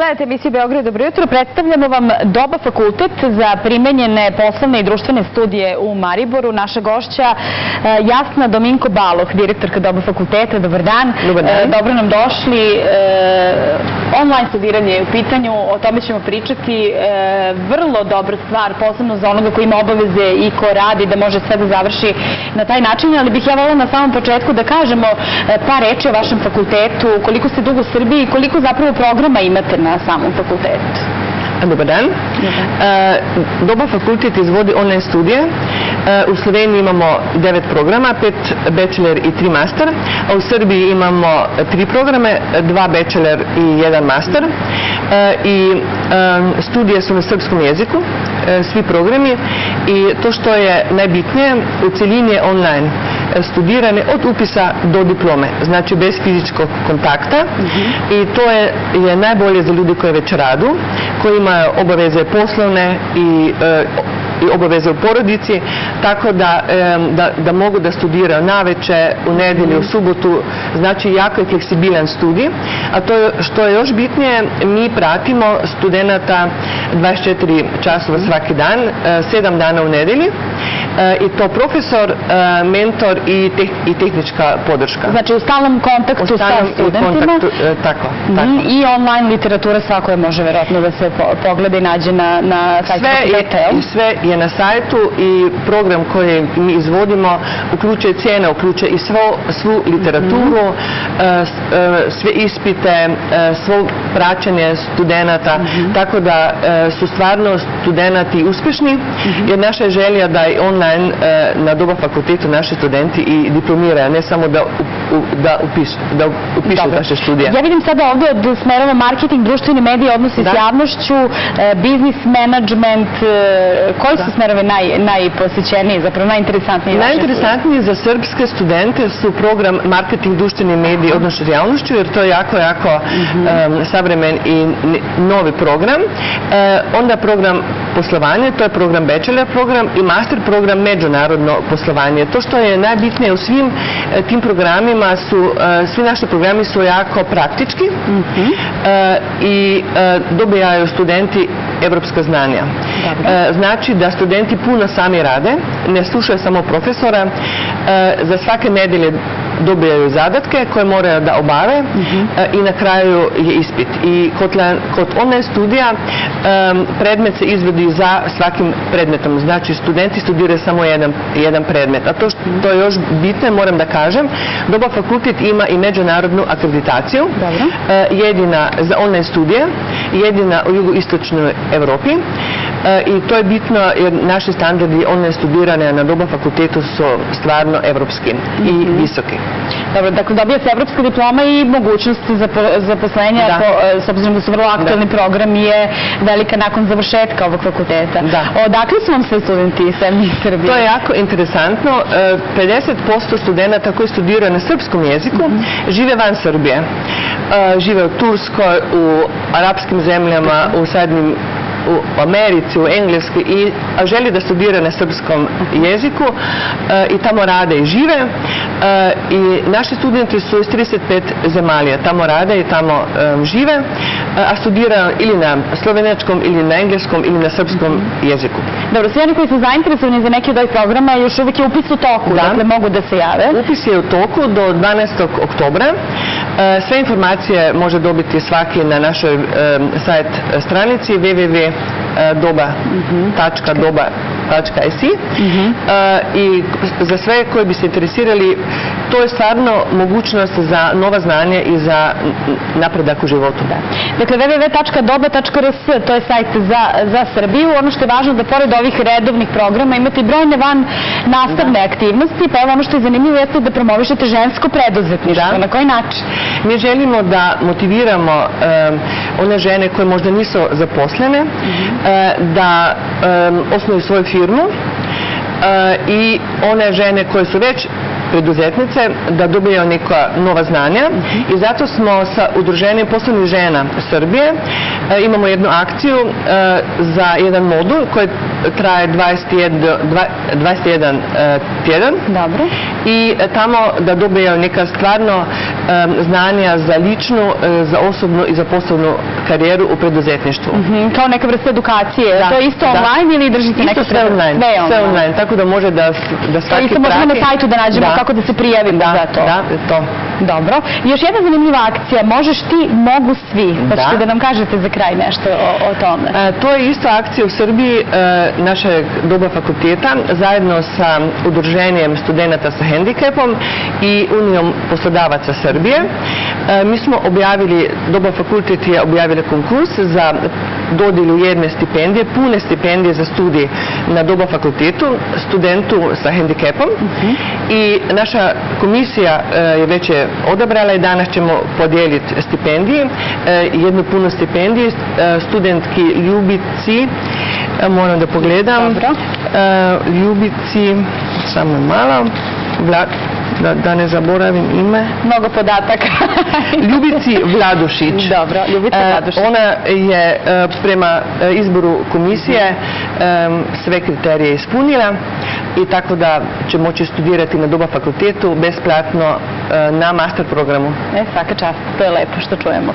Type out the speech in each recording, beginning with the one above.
Gledajte emisiju Beograd, dobro jutro. Predstavljamo vam Doba fakultet za primenjene poslovne i društvene studije u Mariboru. Naša gošća Jasna Dominko-Baloh, direktorka Doba fakulteta. Dobar dan. Dobar dan. Dobro nam došli. Online studiranje je u pitanju, o tome ćemo pričati. Vrlo dobra stvar, posebno za onoga koji ima obaveze i ko radi, da može sve da završi na taj način. Ali bih ja voljela na samom početku da kažemo par reči o vašem fakultetu, koliko ste dugo u Srbiji i koliko zapravo programa imate na samom fakultetu. Dobar dan. Doba fakultet izvodi online studije. U Sloveniji imamo 9 programa, 5 bachelor i 3 master, a u Srbiji imamo 3 programe, 2 bachelor i 1 master. I studije su na srpskom jeziku, svi programi, i to što je najbitnije, u celini je online studirane od upisa do diplome, znači bez fizičkog kontakta, i to je najbolje za ljudi koji već radu, koji imaju obaveze poslovne i obaveze u porodici, tako da mogu da studiraju naveče, u nedelju, u subotu, znači jako je fleksibilan studij. A to što je još bitnije, mi pratimo studenta 24 časova svaki dan, 7 dana u nedelji, i to profesor, mentor i tehnička podrška. Znači u stalnom kontaktu sa studentima. Tako. I online literatura svako je može verovatno da se pogleda i nađe na sajtu fakulteta. Sve je na sajtu i program koji mi izvodimo uključuje cene, uključuje i svu literaturu, sve ispite, svo praćenje studenta, tako da su stvarno studenti uspješni, jer naša je želja da i online na Doba fakultetu naši studenti i diplomiraju, ne samo da upišu naše studije. Ja vidim sada ovdje od smerova marketing, društveni mediji, odnosi s javnošću, biznis management, koji su smerove najposjećeniji, zapravo najinteresantniji? Najinteresantniji za srpske studente su program marketing, društveni mediji, odnosi s javnošću, jer to je jako savremen i novi program. Onda program poslovanje, to je program bachelor program, i master program međunarodno poslovanje. To što je najbitnije u svim tim programima svi naši programi su jako praktički i dobijaju studenti evropska znanja. Znači da studenti puno sami rade, ne slušaju samo profesora, za svake nedelje dobijaju zadatke koje moraju da obave i na kraju je ispit. I kod online studija predmet se izvodi za svakim predmetom. Znači studenti studiraju samo jedan predmet. A to što je još bitno, moram da kažem, Doba fakultet ima i međunarodnu akreditaciju, jedina za online studije, jedina u jugoistočnoj Evropi. I to je bitno jer naši standardi online studiranja na Doba fakultetu su stvarno evropski i visoki. Dobro, dakle dobija se evropska diploma i mogućnost zaposlenja, s obzirom da su vrlo aktualni program, je velika nakon završetka ovog fakulteta. Odakle su vam sve studenti iz Srbije? To je jako interesantno. 50% studenta koji studiraju na srpskom jeziku žive van Srbije. Žive u Turskoj, u arapskim zemljama, u Americi, u Engleski, a želi da studira na srpskom jeziku i tamo rade i žive. I naši studenti su iz 35 zemalja, tamo rade i tamo žive, a studiraju ili na slovenačkom, ili na engleskom, ili na srpskom jeziku. Dobro, svi oni koji su zainteresovani za neki od ovih programa, još uvijek je upis u toku, dakle mogu da se jave. Upis je u toku do 12. oktobra. Sve informacije može dobiti svaki na našoj sajt stranici www.doba.si i za sve koji bi se interesirali, to je stvarno mogućnost za nova znanja i za napredak u životu. Dakle, www.doba.rs, to je sajt za Srbiju. Ono što je važno da pored ovih redovnih programa imate i brojne van nastavne aktivnosti, pa evo ono što je zanimljivo jeste da promovišete žensko preduzetništvo. Na koji način? Mi želimo da motiviramo one žene koje možda nisu zaposlene da osnuju svoju firmu i one žene koje su već preduzetnice da dobiju neka nova znanja, i zato smo sa Udruženjem poslovnih žena Srbije imamo jednu akciju za jedan modul koji traje 21 tjedan. Dobro. I tamo da dobijaju neka stvarno znanja za ličnu, za osobnu i za poslovnu karijeru u preduzetništvu. Kao neka vrsta edukacije. To je isto online ili držite neka... Isto sve online. Sve online, tako da može da svaki prati. Isto možemo na sajtu da nađemo kako da se prijavimo za to. Da, to. Dobro. Još jedna zanimljiva akcija, možeš ti, mogu svi. Hoćete da nam kažete za kraj nešto o tome? To je isto akcija u Srbiji našeg Doba fakulteta zajedno sa udruženjem studenta sa hendikepom i Unijom poslodavaca Srbije. Mi smo objavili, Doba fakultet je objavila konkurs za dodjelu jedne stipendije, pune stipendije za studij na Doba fakultetu, studentu sa hendikepom. I naša komisija je već odabrala i danas ćemo podijeliti stipendije, jednu punu stipendiju studentki Ljubici, moram da pogledam, Ljubici, samo malo, da ne zaboravim ime. Mnogo podataka. Ljubici Vladušić. Dobro, Ljubica Vladušić. Ona je prema izboru komisije sve kriterije ispunila i tako da će moći studirati na Doba fakultetu besplatno na master programu. Svaka čast, to je lepo što čujemo.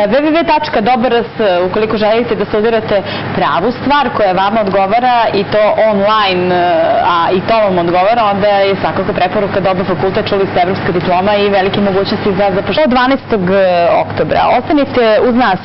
www.dobar.rs ukoliko želite da studirate pravu stvar koja vama odgovara i to online, a i to vam odgovara, onda je svakako preporuka Doba fakultet, čuli ste evropska diploma i velike mogućnosti za zapošljavanje. 12. oktobra. Ostanite uz nas.